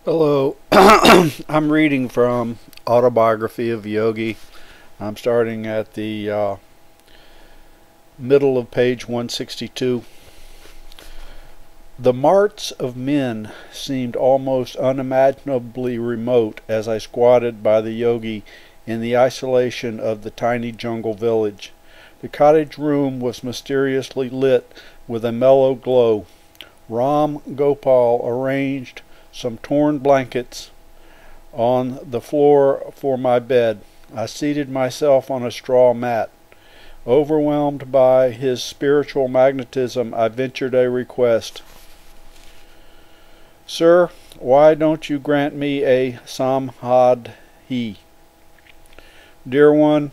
Hello, I'm reading from Autobiography of Yogi. I'm starting at the middle of page 162. The marts of men seemed almost unimaginably remote as I squatted by the yogi in the isolation of the tiny jungle village. The cottage room was mysteriously lit with a mellow glow. Ram Gopal arranged some torn blankets on the floor for my bed. I seated myself on a straw mat. Overwhelmed by his spiritual magnetism, I ventured a request. "Sir, why don't you grant me a samhadhi? Dear one,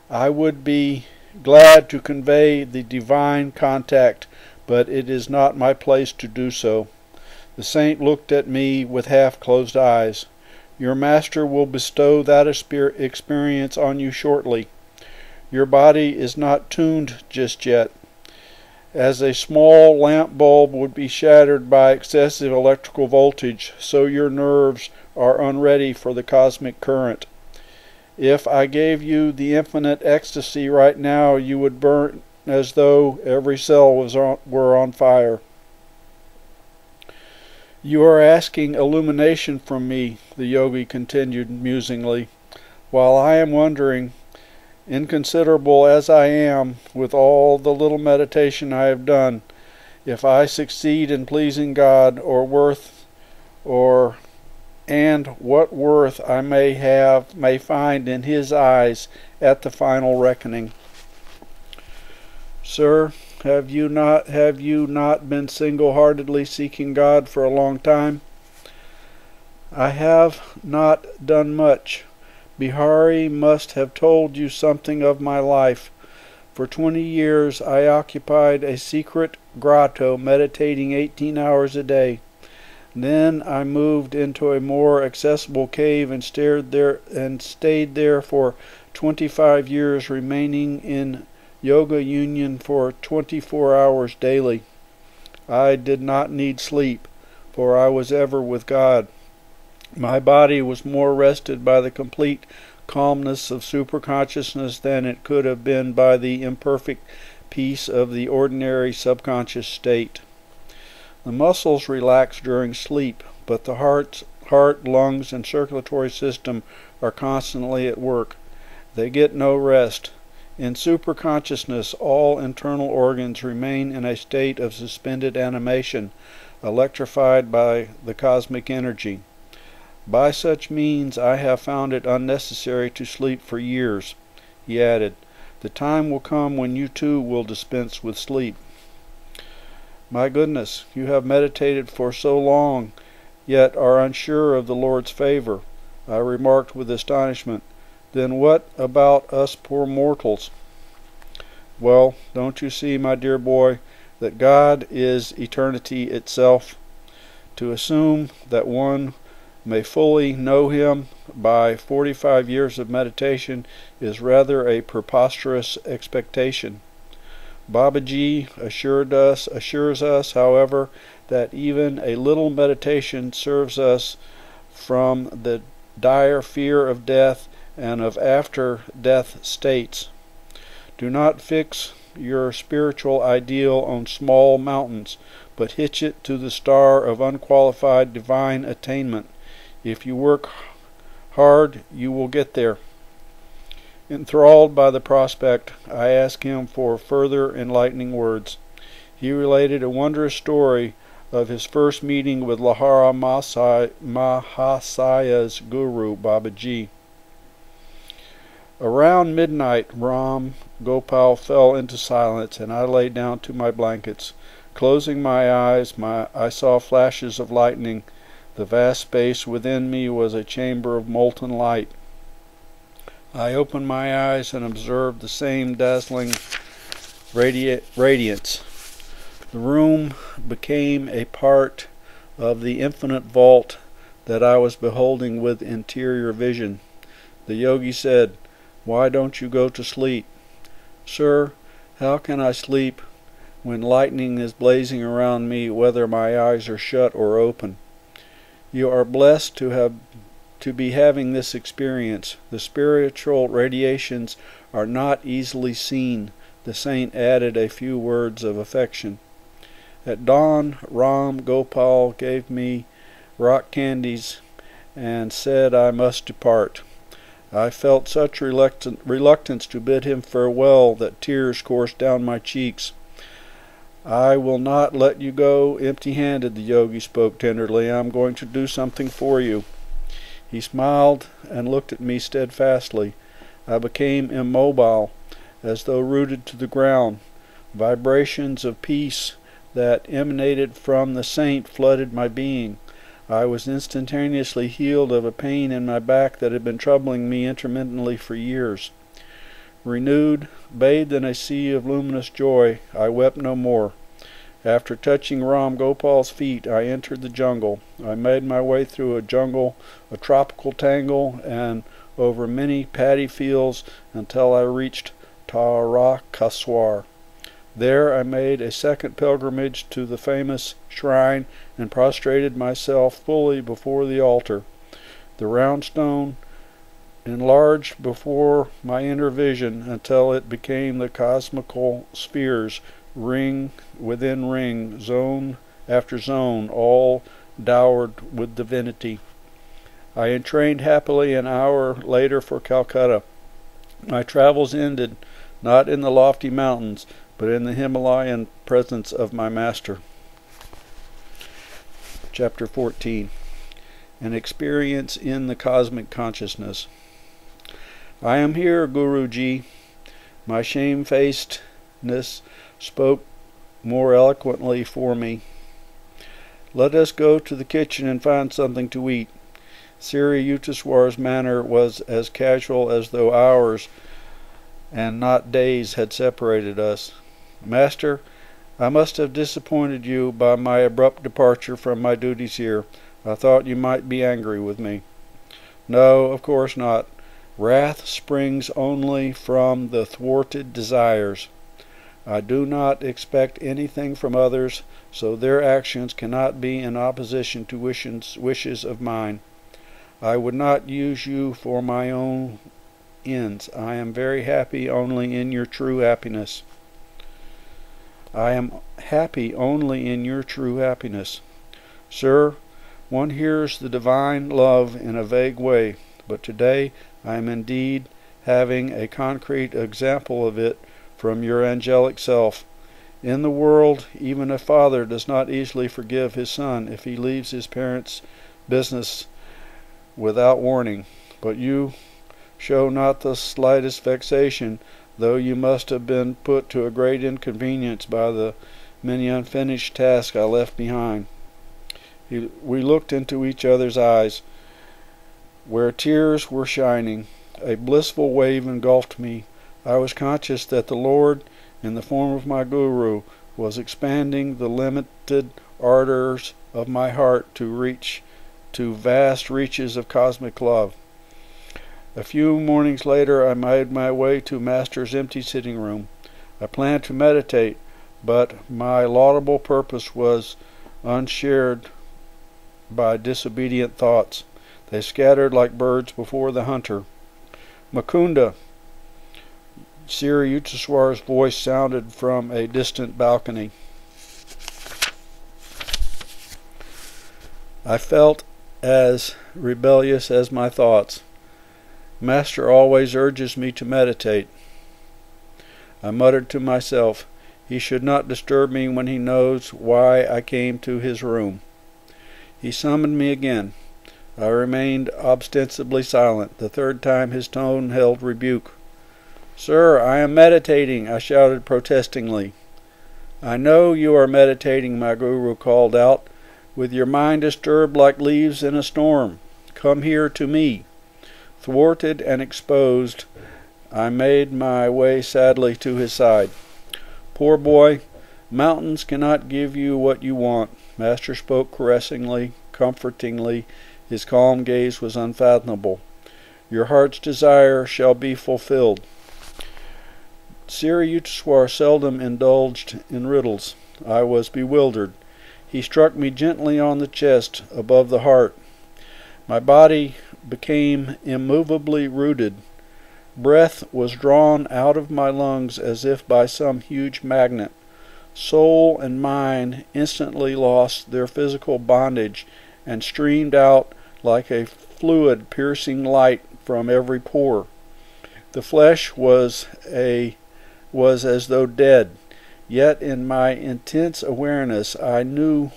I would be glad to convey the divine contact, but it is not my place to do so." The saint looked at me with half-closed eyes. "Your master will bestow that experience on you shortly. Your body is not tuned just yet. As a small lamp bulb would be shattered by excessive electrical voltage, so your nerves are unready for the cosmic current. If I gave you the infinite ecstasy right now, you would burn as though every cell were on fire. You are asking illumination from me," the yogi continued musingly, "while I am wondering, inconsiderable as I am, with all the little meditation I have done, if I succeed in pleasing God, and what worth I may find in His eyes at the final reckoning. Sir, have you not been single-heartedly seeking God for a long time?" "I have not done much. Bihari must have told you something of my life. For 20 years I occupied a secret grotto, meditating 18 hours a day. Then I moved into a more accessible cave and stayed there for 25 years, remaining in yoga union for 24 hours daily. I did not need sleep, for I was ever with God. My body was more rested by the complete calmness of superconsciousness than it could have been by the imperfect peace of the ordinary subconscious state. The muscles relax during sleep, but the heart, lungs, and circulatory system are constantly at work. They get no rest. In superconsciousness, all internal organs remain in a state of suspended animation, electrified by the cosmic energy. By such means I have found it unnecessary to sleep for years." He added, "The time will come when you too will dispense with sleep." "My goodness, you have meditated for so long, yet are unsure of the Lord's favor," I remarked with astonishment. "Then what about us poor mortals?" "Well, don't you see, my dear boy, that God is eternity itself? To assume that one may fully know Him by 45 years of meditation is rather a preposterous expectation. Babaji assures us, however, that even a little meditation serves us from the dire fear of death and of after-death states. Do not fix your spiritual ideal on small mountains, but hitch it to the star of unqualified divine attainment. If you work hard, you will get there." Enthralled by the prospect, I asked him for further enlightening words. He related a wondrous story of his first meeting with Lahara Mahasaya's guru, Babaji. Around midnight, Ram Gopal fell into silence, and I lay down to my blankets. Closing my eyes, I saw flashes of lightning. The vast space within me was a chamber of molten light. I opened my eyes and observed the same dazzling radiance. The room became a part of the infinite vault that I was beholding with interior vision. The yogi said, "Why don't you go to sleep?" "Sir, how can I sleep when lightning is blazing around me, whether my eyes are shut or open?" You are blessed to be having this experience. The spiritual radiations are not easily seen. The saint added a few words of affection. At dawn, Ram Gopal gave me rock candies and said I must depart. I felt such reluctance to bid him farewell that tears coursed down my cheeks. I will not let you go empty-handed, the yogi spoke tenderly. I am going to do something for you. He smiled and looked at me steadfastly. I became immobile, as though rooted to the ground. Vibrations of peace that emanated from the saint flooded my being. I was instantaneously healed of a pain in my back that had been troubling me intermittently for years. Renewed, bathed in a sea of luminous joy, I wept no more. After touching Ram Gopal's feet, I entered the jungle. I made my way through a tropical tangle, and over many paddy fields until I reached Tarakaswar. There I made a second pilgrimage to the famous shrine and prostrated myself fully before the altar. The round stone enlarged before my inner vision until it became the cosmical spheres, ring within ring, zone after zone, all dowered with divinity. I entrained happily an hour later for Calcutta. My travels ended not in the lofty mountains, but in the Himalayan presence of my master. Chapter 14. An experience in the cosmic consciousness. I am here, Guruji. My shamefacedness spoke more eloquently for me. Let us go to the kitchen and find something to eat. Sri Yukteswar's manner was as casual as though hours and not days had separated us. Master, I must have disappointed you by my abrupt departure from my duties here. I thought you might be angry with me. No, of course not. Wrath springs only from the thwarted desires. I do not expect anything from others, so their actions cannot be in opposition to wishes of mine. I would not use you for my own ends. I am very happy only in your true happiness. I am happy only in your true happiness. Sir, one hears the divine love in a vague way, but today I am indeed having a concrete example of it from your angelic self. In the world, even a father does not easily forgive his son if he leaves his parents' business without warning, but you show not the slightest vexation, though you must have been put to a great inconvenience by the many unfinished tasks I left behind. We looked into each other's eyes, where tears were shining. A blissful wave engulfed me. I was conscious that the Lord, in the form of my Guru, was expanding the limited ardors of my heart to reach to vast reaches of cosmic love. A few mornings later I made my way to Master's empty sitting room. I planned to meditate, but my laudable purpose was unshared by disobedient thoughts. They scattered like birds before the hunter. Mukunda! Sri Yukteswar's voice sounded from a distant balcony. I felt as rebellious as my thoughts. Master always urges me to meditate. I muttered to myself, he should not disturb me when he knows why I came to his room. He summoned me again. I remained ostensibly silent. The third time his tone held rebuke. Sir, I am meditating, I shouted protestingly. I know you are meditating, my Guru called out, with your mind disturbed like leaves in a storm. Come here to me. Thwarted and exposed, I made my way sadly to his side. Poor boy, mountains cannot give you what you want. Master spoke caressingly, comfortingly. His calm gaze was unfathomable. Your heart's desire shall be fulfilled. Sri Yukteswar seldom indulged in riddles. I was bewildered. He struck me gently on the chest, above the heart. My body became immovably rooted. Breath was drawn out of my lungs as if by some huge magnet. Soul and mind instantly lost their physical bondage and streamed out like a fluid piercing light from every pore. The flesh was as though dead, yet in my intense awareness I knew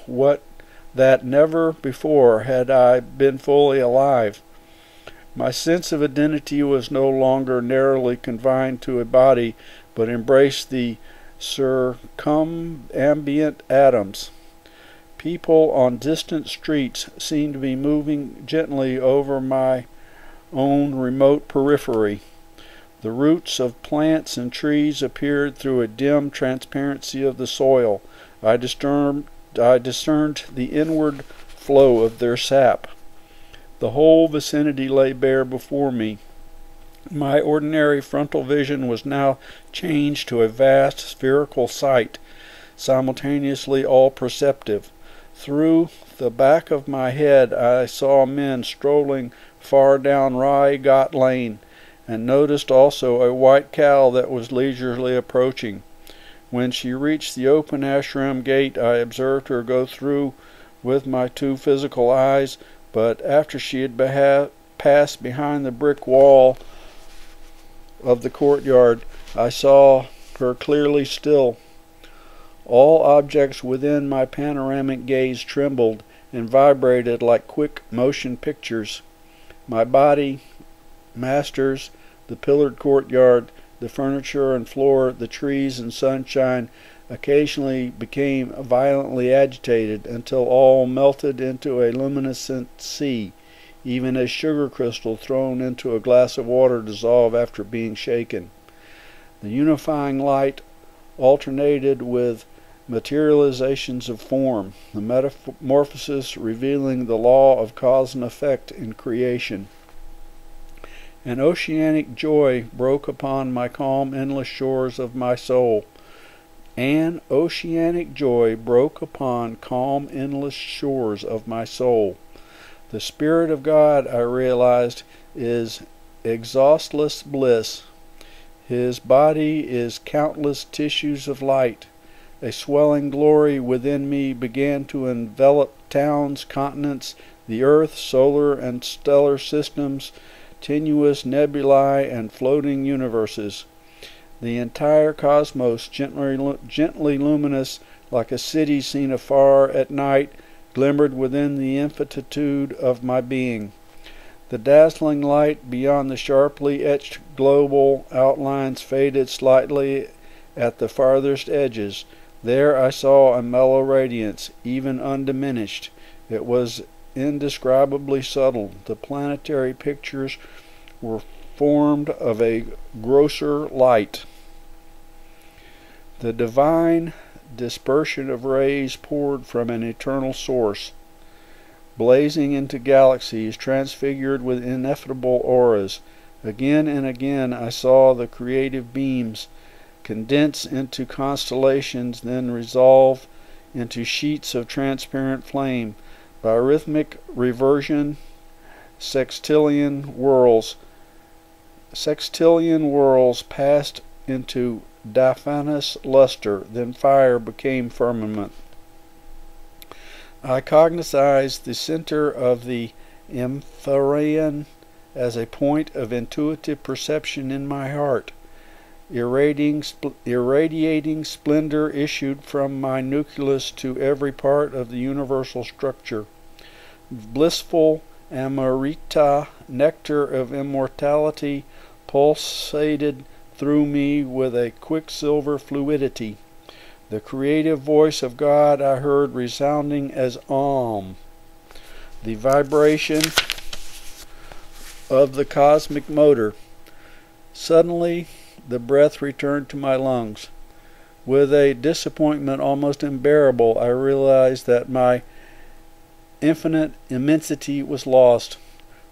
that never before had I been fully alive. My sense of identity was no longer narrowly confined to a body, but embraced the circumambient atoms. People on distant streets seemed to be moving gently over my own remote periphery. The roots of plants and trees appeared through a dim transparency of the soil. I discerned the inward flow of their sap. The whole vicinity lay bare before me. My ordinary frontal vision was now changed to a vast spherical sight, simultaneously all perceptive. Through the back of my head I saw men strolling far down Rye Got Lane, and noticed also a white cow that was leisurely approaching. When she reached the open ashram gate, I observed her go through with my two physical eyes, but after she had passed behind the brick wall of the courtyard, I saw her clearly still. All objects within my panoramic gaze trembled and vibrated like quick motion pictures. My body, masters, the pillared courtyard, the furniture and floor, the trees and sunshine occasionally became violently agitated until all melted into a luminescent sea, even as sugar crystal thrown into a glass of water dissolve after being shaken. The unifying light alternated with materializations of form, the metamorphosis revealing the law of cause and effect in creation. An oceanic joy broke upon my calm, endless shores of my soul. An oceanic joy broke upon calm, endless shores of my soul. The Spirit of God, I realized, is exhaustless bliss. His body is countless tissues of light. A swelling glory within me began to envelop towns, continents, the earth, solar and stellar systems, tenuous nebulae and floating universes. The entire cosmos, gently luminous, like a city seen afar at night, glimmered within the infinitude of my being. The dazzling light beyond the sharply etched global outlines faded slightly at the farthest edges. There I saw a mellow radiance, even undiminished. It was indescribably subtle. The planetary pictures were formed of a grosser light. The divine dispersion of rays poured from an eternal source, blazing into galaxies transfigured with ineffable auras. Again and again I saw the creative beams condense into constellations, then resolve into sheets of transparent flame. By rhythmic reversion, sextillion whirls passed into diaphanous luster, then fire became firmament. I cognized the center of the empyrean as a point of intuitive perception in my heart. Irradiating splendor issued from my nucleus to every part of the universal structure. Blissful Amrita, nectar of immortality, pulsated through me with a quicksilver fluidity. The creative voice of God I heard resounding as Om, the vibration of the cosmic motor. Suddenly, the breath returned to my lungs. With a disappointment almost unbearable, I realized that my infinite immensity was lost.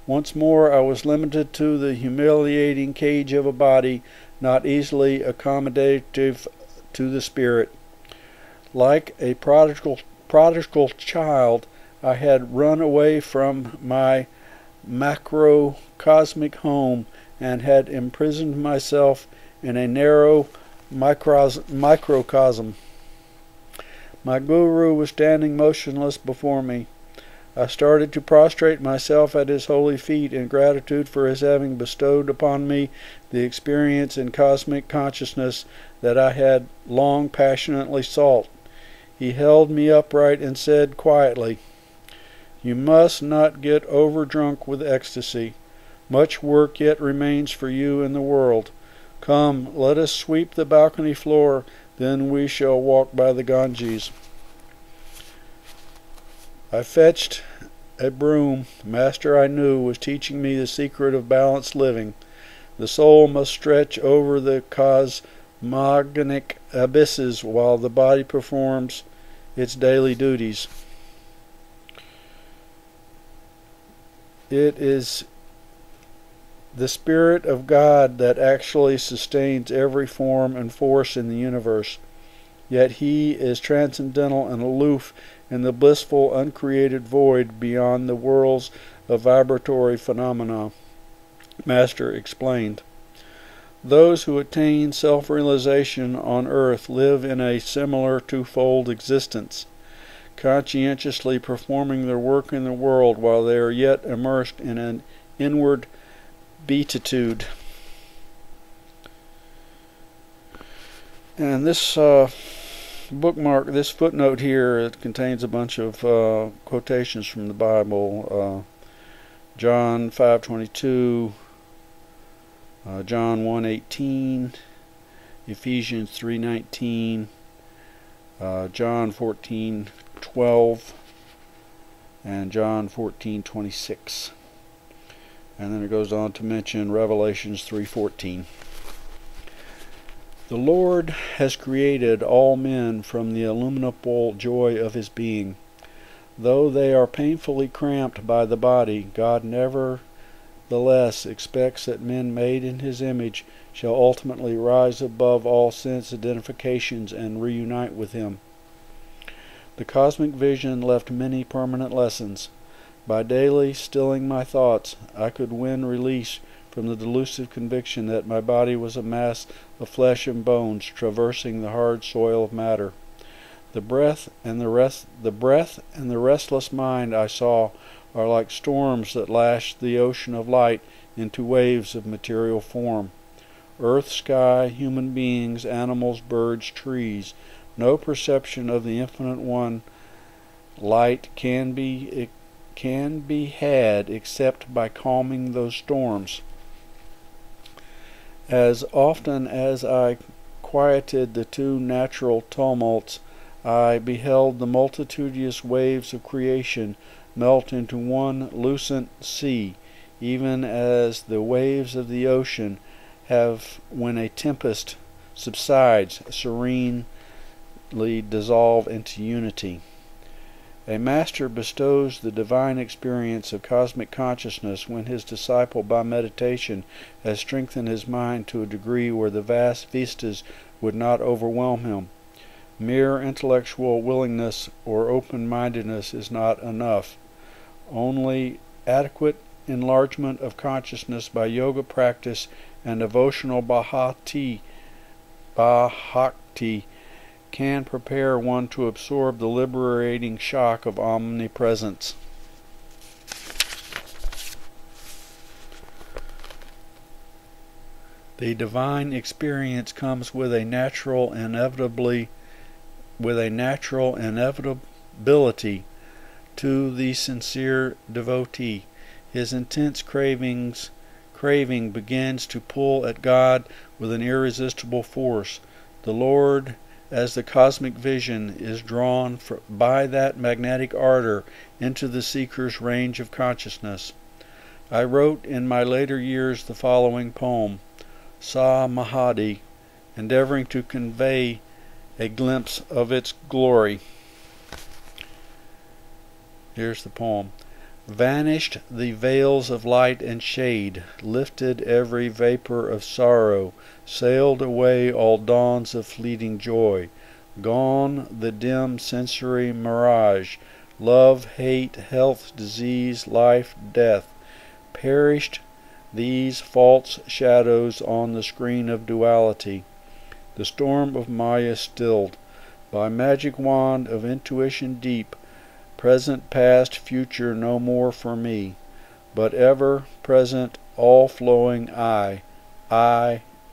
Once more I was limited to the humiliating cage of a body not easily accommodative to the spirit. Like a prodigal child, I had run away from my macrocosmic home and had imprisoned myself in a narrow microcosm. My guru was standing motionless before me. I started to prostrate myself at his holy feet in gratitude for his having bestowed upon me the experience in cosmic consciousness that I had long passionately sought. He held me upright and said quietly, "You must not get overdrunk with ecstasy. Much work yet remains for you in the world. Come, let us sweep the balcony floor, then we shall walk by the Ganges." I fetched a broom. The master I knew was teaching me the secret of balanced living. The soul must stretch over the cosmogonic abysses while the body performs its daily duties. It is the Spirit of God that actually sustains every form and force in the universe. Yet he is transcendental and aloof in the blissful, uncreated void beyond the worlds of vibratory phenomena. Master explained, "Those who attain self-realization on earth live in a similar twofold existence, conscientiously performing their work in the world while they are yet immersed in an inward beatitude." And this bookmark, this footnote here, it contains a bunch of quotations from the Bible. John 5:22, John 1:18, Ephesians 3:19, John 14:12, and John 14:26. And then it goes on to mention Revelations 3:14. The Lord has created all men from the illimitable joy of his being. Though they are painfully cramped by the body, God nevertheless expects that men made in his image shall ultimately rise above all sense identifications and reunite with him. The cosmic vision left many permanent lessons. By daily stilling my thoughts, I could win release from the delusive conviction that my body was a mass of flesh and bones traversing the hard soil of matter. The breath and the restless mind I saw are like storms that lash the ocean of light into waves of material form. Earth, sky, human beings, animals, birds, trees. No perception of the Infinite One light can be had except by calming those storms. As often as I quieted the two natural tumults, I beheld the multitudinous waves of creation melt into one lucent sea, even as the waves of the ocean have when a tempest subsides, serenely dissolve into unity. A master bestows the divine experience of cosmic consciousness when his disciple by meditation has strengthened his mind to a degree where the vast vistas would not overwhelm him. Mere intellectual willingness or open-mindedness is not enough. Only adequate enlargement of consciousness by yoga practice and devotional bhakti can prepare one to absorb the liberating shock of omnipresence. The divine experience comes with a natural inevitability to the sincere devotee. His intense craving begins to pull at God with an irresistible force. The Lord, as the cosmic vision, is drawn by that magnetic ardor into the seeker's range of consciousness. I wrote in my later years the following poem, Sa Mahadi, endeavoring to convey a glimpse of its glory. Here's the poem. Vanished the veils of light and shade, lifted every vapor of sorrow, sailed away all dawns of fleeting joy, gone the dim sensory mirage, love, hate, health, disease, life, death, perished these false shadows on the screen of duality. The storm of Maya stilled. By magic wand of intuition deep, present, past, future no more for me, but ever present, all-flowing I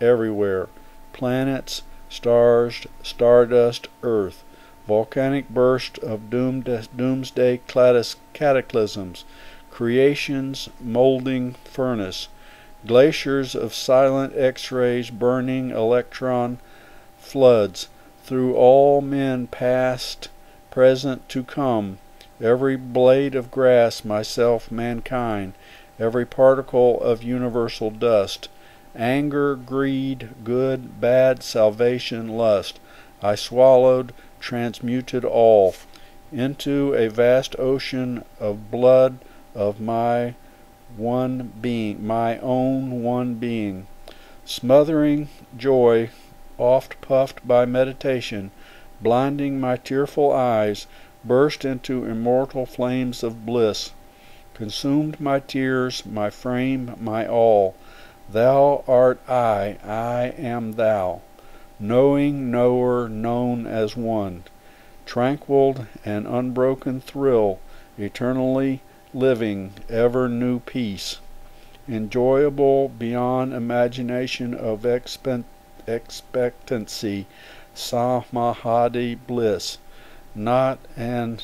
everywhere. Planets, stars, stardust, earth, volcanic burst of doomsday cataclysms, creation's molding furnace, glaciers of silent X-rays, burning electron floods, through all men past, present, to come, every blade of grass, myself, mankind, every particle of universal dust, anger, greed, good, bad, salvation, lust, I swallowed, transmuted all into a vast ocean of blood of my one being, my own one being. Smothering joy, oft puffed by meditation, blinding my tearful eyes, burst into immortal flames of bliss, consumed my tears, my frame, my all. Thou art I am thou, knowing, knower, known as one, tranquil and unbroken thrill, eternally living, ever new peace, enjoyable beyond imagination of expectancy, samadhi bliss, not an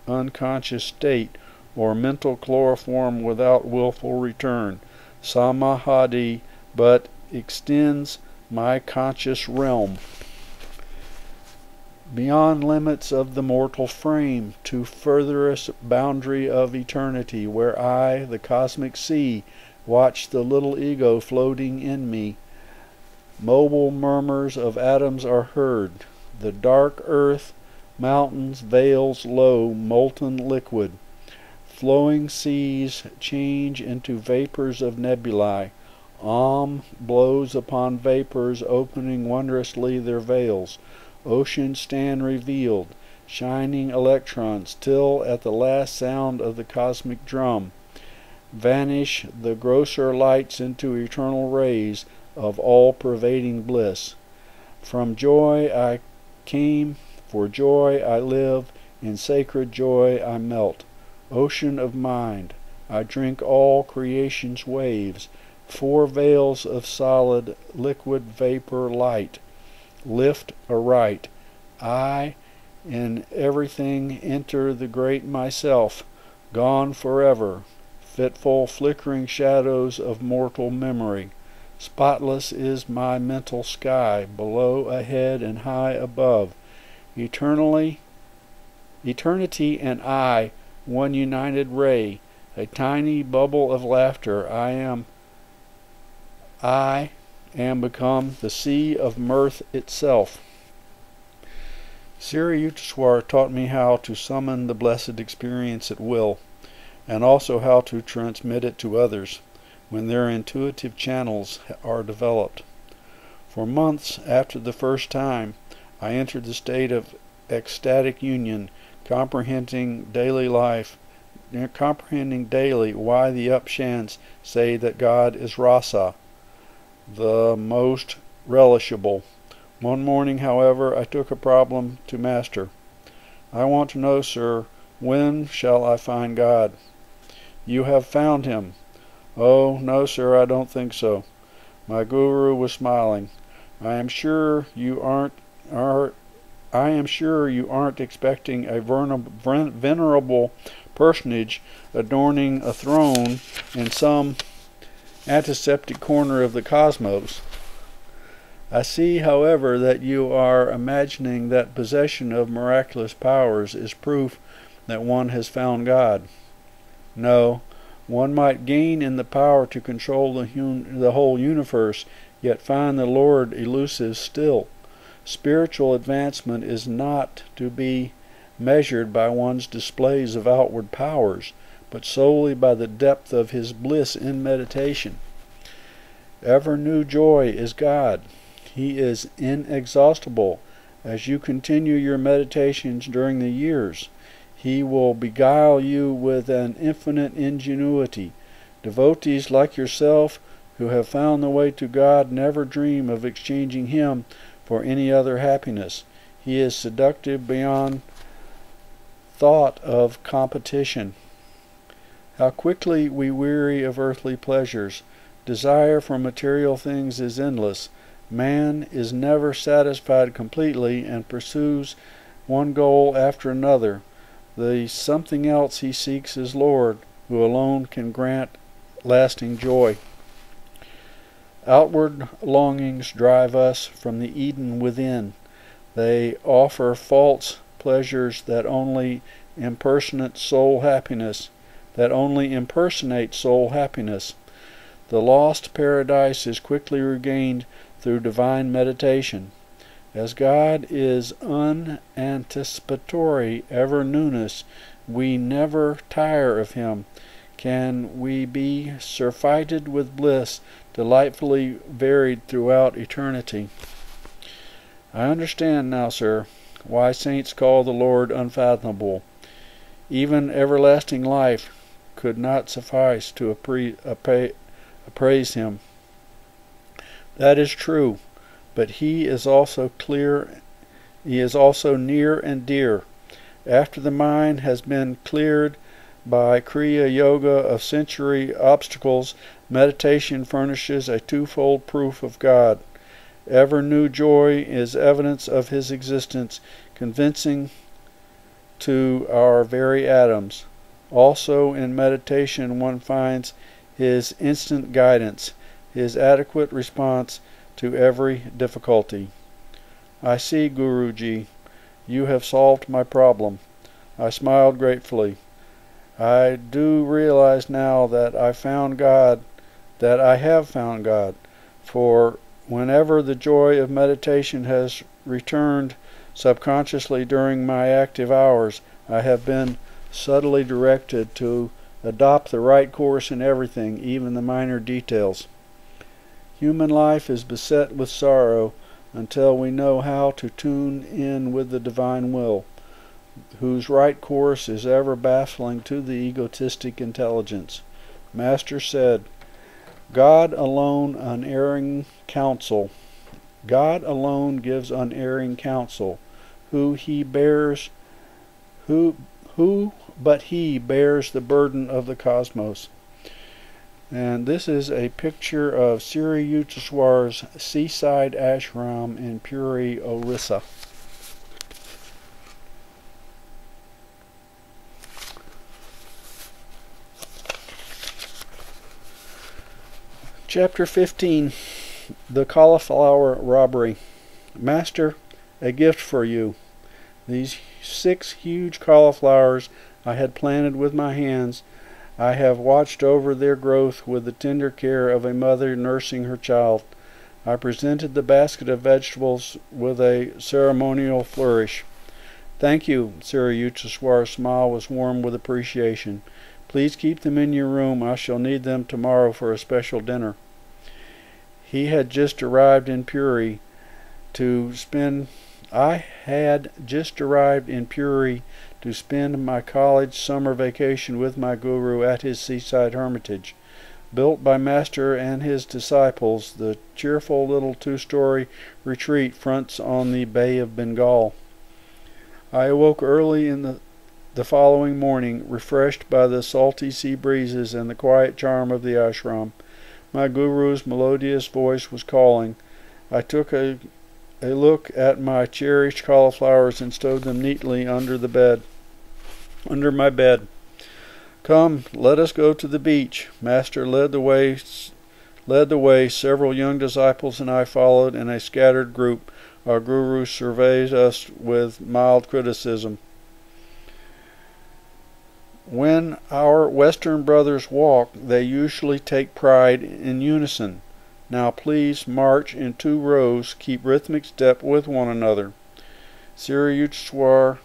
unconscious state or mental chloroform without willful return, samadhi, but extends my conscious realm beyond limits of the mortal frame, to furthest boundary of eternity, where I, the cosmic sea, watch the little ego floating in me. Mobile murmurs of atoms are heard. The dark earth, mountains, vales, low, molten liquid. Flowing seas change into vapors of nebulae. Blows upon vapors, opening wondrously their veils. Oceans stand revealed, shining electrons, till at the last sound of the cosmic drum, vanish the grosser lights into eternal rays of all-pervading bliss. From joy I came, for joy I live, in sacred joy I melt. Ocean of mind, I drink all creation's waves, four veils of solid, liquid vapor light. Lift aright. I in everything enter the great myself, gone forever, fitful flickering shadows of mortal memory. Spotless is my mental sky, below, ahead, and high above. Eternity and I, one united ray, a tiny bubble of laughter. I am become the sea of mirth itself. Sri Yukteswar taught me how to summon the blessed experience at will, and also how to transmit it to others when their intuitive channels are developed. For months after the first time, I entered the state of ecstatic union, comprehending daily why the Upshans say that God is Rasa, the most relishable. One morning, however, I took a problem to master. I want to know, sir, when shall I find God? You have found him. Oh, no, sir, I don't think so. My guru was smiling. I am sure you aren't expecting a venerable personage adorning a throne in some antiseptic corner of the cosmos. I see, however, that you are imagining that possession of miraculous powers is proof that one has found God. No, one might gain in the power to control the whole universe, yet find the Lord elusive still. Spiritual advancement is not to be measured by one's displays of outward powers, but solely by the depth of his bliss in meditation. Ever new joy is God. He is inexhaustible. As you continue your meditations during the years, He will beguile you with an infinite ingenuity, Devotees like yourself, who have found the way to God, never dream of exchanging Him for any other happiness. He is seductive beyond thought of competition. How quickly we weary of earthly pleasures. Desire for material things is endless. Man is never satisfied completely and pursues one goal after another. The something else he seeks is Lord, who alone can grant lasting joy. Outward longings drive us from the Eden within. They offer false pleasures that only impersonate soul happiness. The lost paradise is quickly regained through divine meditation. As God is unanticipatory, ever newness, we never tire of Him. Can we be surfeited with bliss, delightfully varied throughout eternity? I understand now, sir, why saints call the Lord unfathomable. Even everlasting life could not suffice to appraise Him. That is true, but He is also near and dear. After the mind has been cleared by Kriya Yoga of sensory obstacles, meditation furnishes a twofold proof of God. Ever new joy is evidence of His existence, convincing to our very atoms. Also in meditation one finds His instant guidance, His adequate response to every difficulty. I see, Guruji, you have solved my problem. I smiled gratefully. I do realize now that I have found God, for whenever the joy of meditation has returned subconsciously during my active hours, I have been subtly directed to adopt the right course in everything, even the minor details. Human life is beset with sorrow until we know how to tune in with the divine will, whose right course is ever baffling to the egotistic intelligence. Master said, God alone gives unerring counsel. But he bears the burden of the cosmos. And this is a picture of Sri Yukteswar's seaside ashram in Puri, Orissa. Chapter 15. The Cauliflower Robbery. Master, a gift for you. These 6 huge cauliflowers I had planted with my hands. I have watched over their growth with the tender care of a mother nursing her child. I presented the basket of vegetables with a ceremonial flourish. Thank you, Sri Yukteswar's smile was warm with appreciation. Please keep them in your room. I shall need them tomorrow for a special dinner. I had just arrived in Puri to spend my college summer vacation with my guru at his seaside hermitage. Built by Master and his disciples, the cheerful little 2-story retreat fronts on the Bay of Bengal. I awoke early in the following morning, refreshed by the salty sea breezes and the quiet charm of the ashram. My guru's melodious voice was calling. I took a look at my cherished cauliflowers and stowed them neatly under my bed. Come, let us go to the beach. Master led the way. Several young disciples and I followed in a scattered group. Our guru surveyed us with mild criticism. When our Western brothers walk, they usually take pride in unison. Now please march in 2 rows, keep rhythmic step with one another. Sri Yukteswar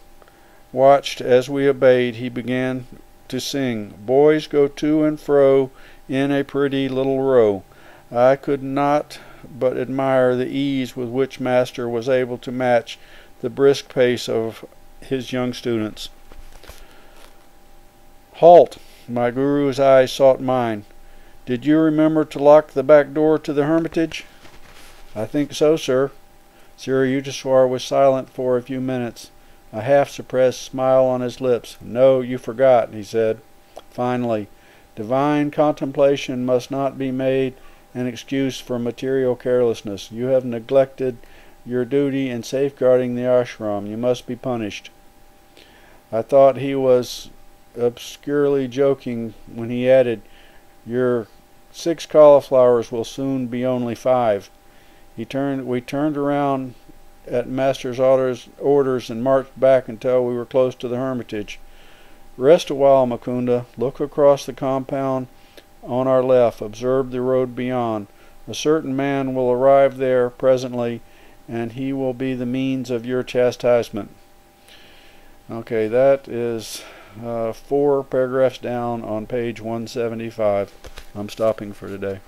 watched as we obeyed. He began to sing, Boys go to and fro in a pretty little row. I could not but admire the ease with which Master was able to match the brisk pace of his young students. Halt! My guru's eyes sought mine. Did you remember to lock the back door to the hermitage? I think so, sir. Sir Eustace was silent for a few minutes, a half-suppressed smile on his lips. No, you forgot, he said. Finally, divine contemplation must not be made an excuse for material carelessness. You have neglected your duty in safeguarding the ashram. You must be punished. I thought he was obscurely joking when he added, your 6 cauliflowers will soon be only 5. We turned around at Master's orders and marched back until we were close to the hermitage. Rest a while, Mukunda. Look across the compound on our left. Observe the road beyond. A certain man will arrive there presently, and he will be the means of your chastisement. Okay, that is 4 paragraphs down on page 175. I'm stopping for today.